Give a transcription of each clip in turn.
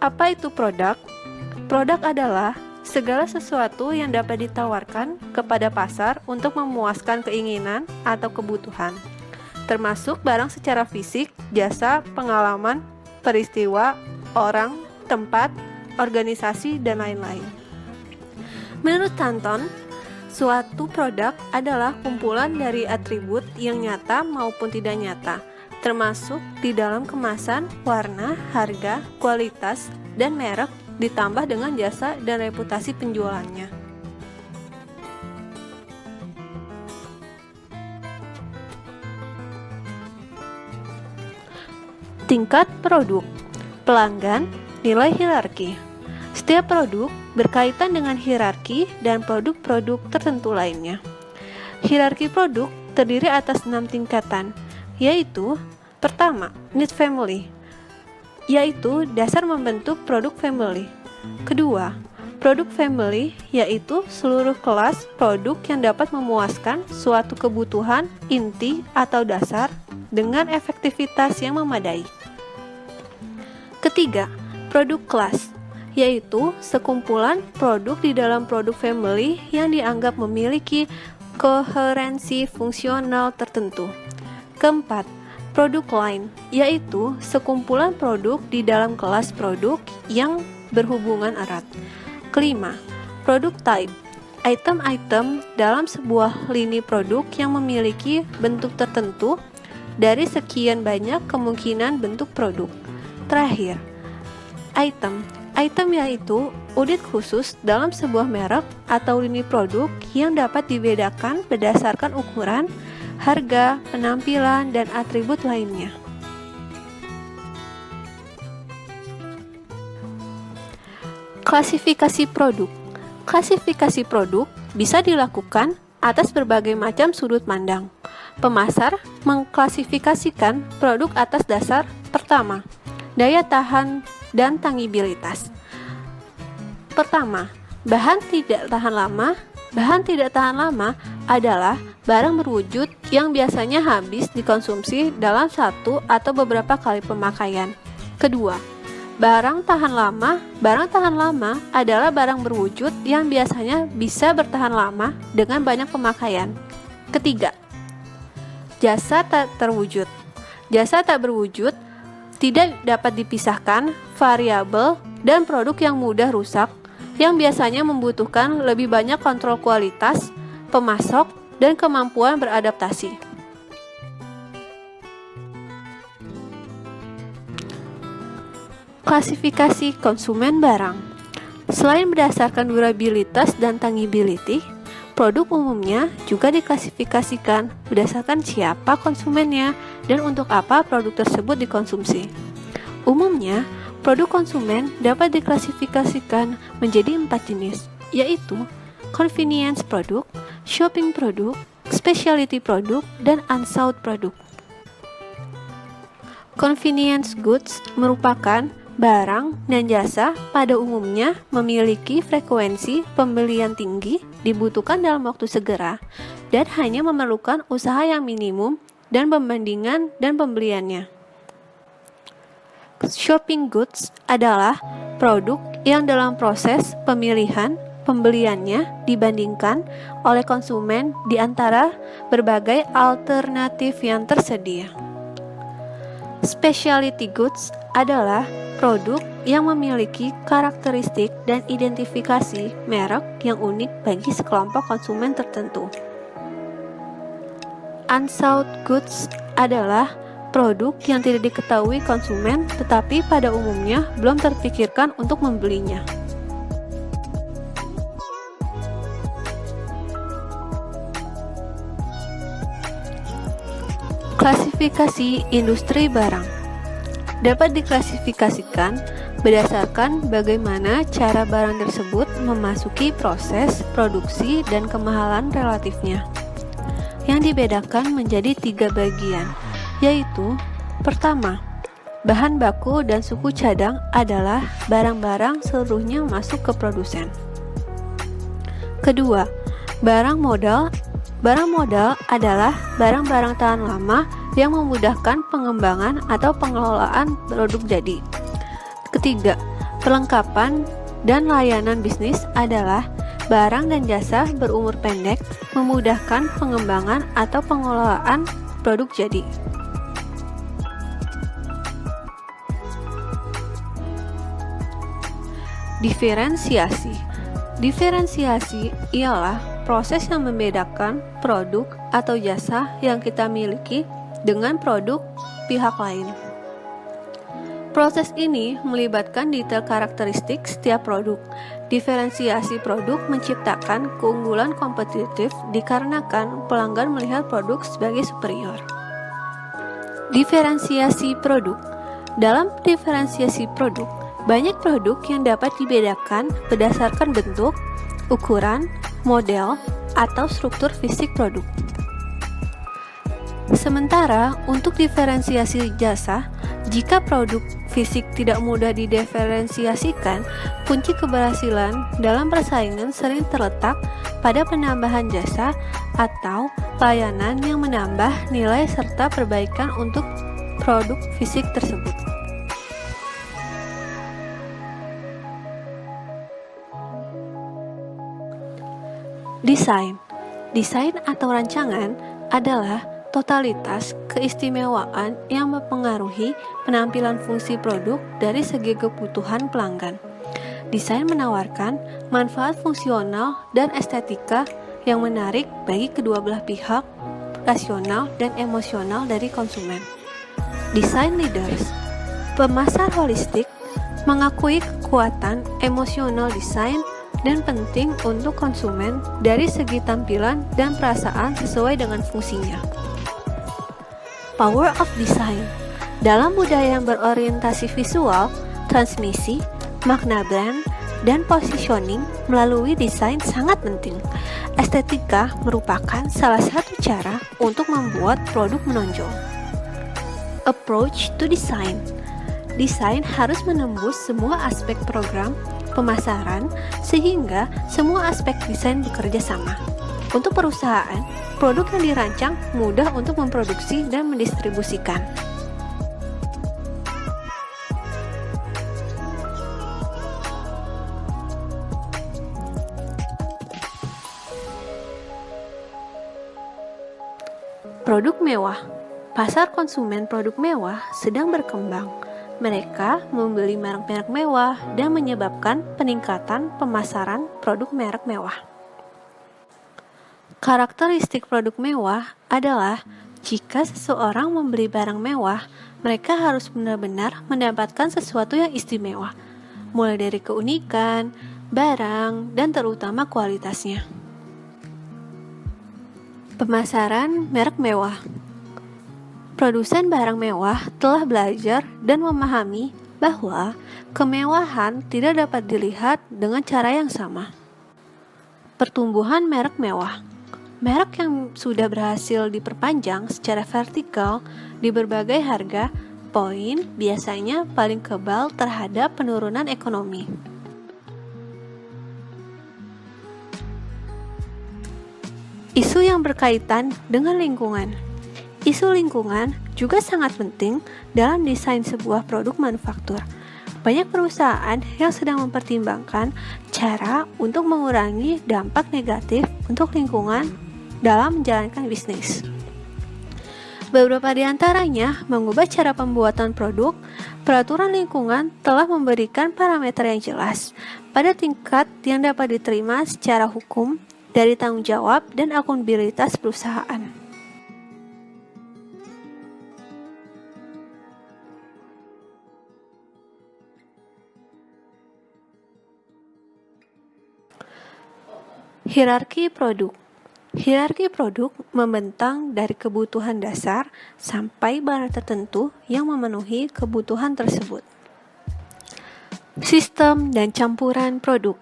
Apa itu produk? Produk adalah segala sesuatu yang dapat ditawarkan kepada pasar untuk memuaskan keinginan atau kebutuhan, termasuk barang secara fisik, jasa, pengalaman, peristiwa, orang, tempat, organisasi, dan lain-lain. Menurut Thornton, suatu produk adalah kumpulan dari atribut yang nyata maupun tidak nyata, termasuk di dalam kemasan, warna, harga, kualitas, dan merek, ditambah dengan jasa dan reputasi penjualannya. Tingkat produk, pelanggan, nilai hierarki. Setiap produk berkaitan dengan hierarki dan produk-produk tertentu lainnya. Hierarki produk terdiri atas 6 tingkatan, yaitu pertama, need family, yaitu dasar membentuk produk family. Kedua, produk family, yaitu seluruh kelas produk yang dapat memuaskan suatu kebutuhan inti atau dasar dengan efektivitas yang memadai. Ketiga, produk kelas, yaitu sekumpulan produk di dalam produk family yang dianggap memiliki koherensi fungsional tertentu. Keempat, produk line, yaitu sekumpulan produk di dalam kelas produk yang berhubungan erat. Kelima, produk type, item-item dalam sebuah lini produk yang memiliki bentuk tertentu dari sekian banyak kemungkinan bentuk produk. Terakhir, item yaitu unit khusus dalam sebuah merek atau lini produk yang dapat dibedakan berdasarkan ukuran, harga, penampilan, dan atribut lainnya. Klasifikasi produk. Klasifikasi produk bisa dilakukan atas berbagai macam sudut pandang. Pemasar mengklasifikasikan produk atas dasar pertama, daya tahan dan tangibilitas. Pertama, bahan tidak tahan lama. Bahan tidak tahan lama adalah barang berwujud yang biasanya habis dikonsumsi dalam satu atau beberapa kali pemakaian. Kedua, barang tahan lama. Barang tahan lama adalah barang berwujud yang biasanya bisa bertahan lama dengan banyak pemakaian. Ketiga, jasa tak terwujud. Jasa tak berwujud tidak dapat dipisahkan, variabel, dan produk yang mudah rusak, yang biasanya membutuhkan lebih banyak kontrol kualitas, pemasok, dan kemampuan beradaptasi. Klasifikasi konsumen barang. Selain berdasarkan durabilitas dan tangibility, produk umumnya juga diklasifikasikan berdasarkan siapa konsumennya dan untuk apa produk tersebut dikonsumsi. Umumnya, produk konsumen dapat diklasifikasikan menjadi 4 jenis, yaitu convenience product, shopping product, specialty product, dan unsought product. Convenience goods merupakan barang dan jasa pada umumnya memiliki frekuensi pembelian tinggi, dibutuhkan dalam waktu segera, dan hanya memerlukan usaha yang minimum dan pembandingan dan pembeliannya. Shopping goods adalah produk yang dalam proses pemilihan pembeliannya dibandingkan oleh konsumen di antara berbagai alternatif yang tersedia. Specialty goods adalah produk yang memiliki karakteristik dan identifikasi merek yang unik bagi sekelompok konsumen tertentu. Unsought goods adalah produk yang tidak diketahui konsumen tetapi pada umumnya belum terpikirkan untuk membelinya. Klasifikasi industri barang dapat diklasifikasikan berdasarkan bagaimana cara barang tersebut memasuki proses produksi dan kemahalan relatifnya, yang dibedakan menjadi 3 bagian, yaitu pertama, bahan baku dan suku cadang adalah barang-barang seluruhnya masuk ke produsen. Kedua, barang modal. Barang modal adalah barang-barang tahan lama yang memudahkan pengembangan atau pengelolaan produk jadi. Ketiga, perlengkapan dan layanan bisnis adalah barang dan jasa berumur pendek memudahkan pengembangan atau pengelolaan produk jadi. Diferensiasi. Diferensiasi ialah proses yang membedakan produk atau jasa yang kita miliki dengan produk pihak lain. Proses ini melibatkan detail karakteristik setiap produk. Diferensiasi produk menciptakan keunggulan kompetitif dikarenakan pelanggan melihat produk sebagai superior. Diferensiasi produk. Dalam diferensiasi produk, banyak produk yang dapat dibedakan berdasarkan bentuk, ukuran, model, atau struktur fisik produk. Sementara untuk diferensiasi jasa, jika produk fisik tidak mudah didiferensiasikan, kunci keberhasilan dalam persaingan sering terletak pada penambahan jasa atau layanan yang menambah nilai serta perbaikan untuk produk fisik tersebut. Desain. Desain atau rancangan adalah totalitas keistimewaan yang mempengaruhi penampilan fungsi produk dari segi kebutuhan pelanggan. Desain menawarkan manfaat fungsional dan estetika yang menarik bagi kedua belah pihak, rasional dan emosional dari konsumen. Design leaders. Pemasar holistik mengakui kekuatan emosional desain dan penting untuk konsumen dari segi tampilan dan perasaan sesuai dengan fungsinya. Power of design. Dalam budaya yang berorientasi visual, transmisi, makna brand, dan positioning melalui desain sangat penting. Estetika merupakan salah satu cara untuk membuat produk menonjol. Approach to design. Desain harus menembus semua aspek program pemasaran sehingga semua aspek desain bekerja sama. Untuk perusahaan, produk yang dirancang mudah untuk memproduksi dan mendistribusikan. Produk mewah. Pasar konsumen produk mewah sedang berkembang. Mereka membeli merek-merek mewah dan menyebabkan peningkatan pemasaran produk merek mewah. Karakteristik produk mewah adalah jika seseorang membeli barang mewah, mereka harus benar-benar mendapatkan sesuatu yang istimewa, mulai dari keunikan, barang, dan terutama kualitasnya. Pemasaran merek mewah. Produsen barang mewah telah belajar dan memahami bahwa kemewahan tidak dapat dilihat dengan cara yang sama. Pertumbuhan merek mewah. Merek yang sudah berhasil diperpanjang secara vertikal di berbagai harga poin biasanya paling kebal terhadap penurunan ekonomi. Isu yang berkaitan dengan lingkungan. Isu lingkungan juga sangat penting dalam desain sebuah produk manufaktur. Banyak perusahaan yang sedang mempertimbangkan cara untuk mengurangi dampak negatif untuk lingkungan dalam menjalankan bisnis. Beberapa di antaranya mengubah cara pembuatan produk. Peraturan lingkungan telah memberikan parameter yang jelas pada tingkat yang dapat diterima secara hukum dari tanggung jawab dan akuntabilitas perusahaan. Hierarki produk. Hierarki produk membentang dari kebutuhan dasar sampai barang tertentu yang memenuhi kebutuhan tersebut. Sistem dan campuran produk.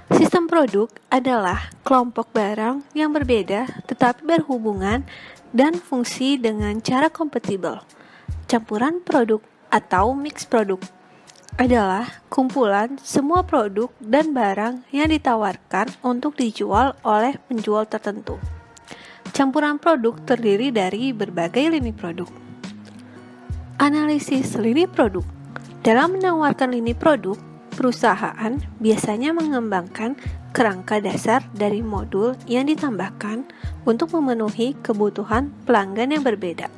Sistem produk adalah kelompok barang yang berbeda tetapi berhubungan dan fungsi dengan cara kompatibel. Campuran produk atau mix produk adalah kumpulan semua produk dan barang yang ditawarkan untuk dijual oleh penjual tertentu. Campuran produk terdiri dari berbagai lini produk. Analisis lini produk. Dalam menawarkan lini produk, perusahaan biasanya mengembangkan kerangka dasar dari modul yang ditambahkan untuk memenuhi kebutuhan pelanggan yang berbeda.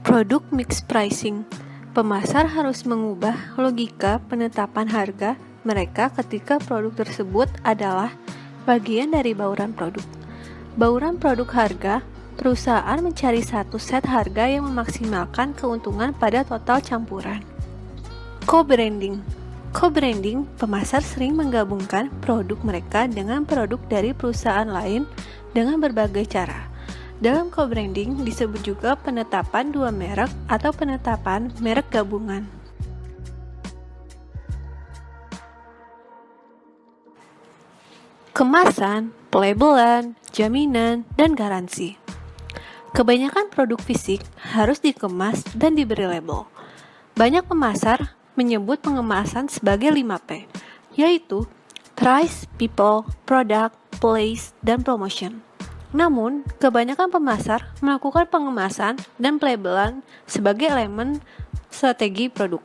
Produk mix pricing. Pemasar harus mengubah logika penetapan harga mereka ketika produk tersebut adalah bagian dari bauran produk. Bauran produk harga, perusahaan mencari satu set harga yang memaksimalkan keuntungan pada total campuran. Co-branding. Co-branding, pemasar sering menggabungkan produk mereka dengan produk dari perusahaan lain dengan berbagai cara. Dalam co-branding disebut juga penetapan dua merek atau penetapan merek gabungan. Kemasan, pelabelan, jaminan, dan garansi. Kebanyakan produk fisik harus dikemas dan diberi label. Banyak pemasar menyebut pengemasan sebagai 5P, yaitu price, people, product, place, dan promotion. Namun, kebanyakan pemasar melakukan pengemasan dan pelabelan sebagai elemen strategi produk.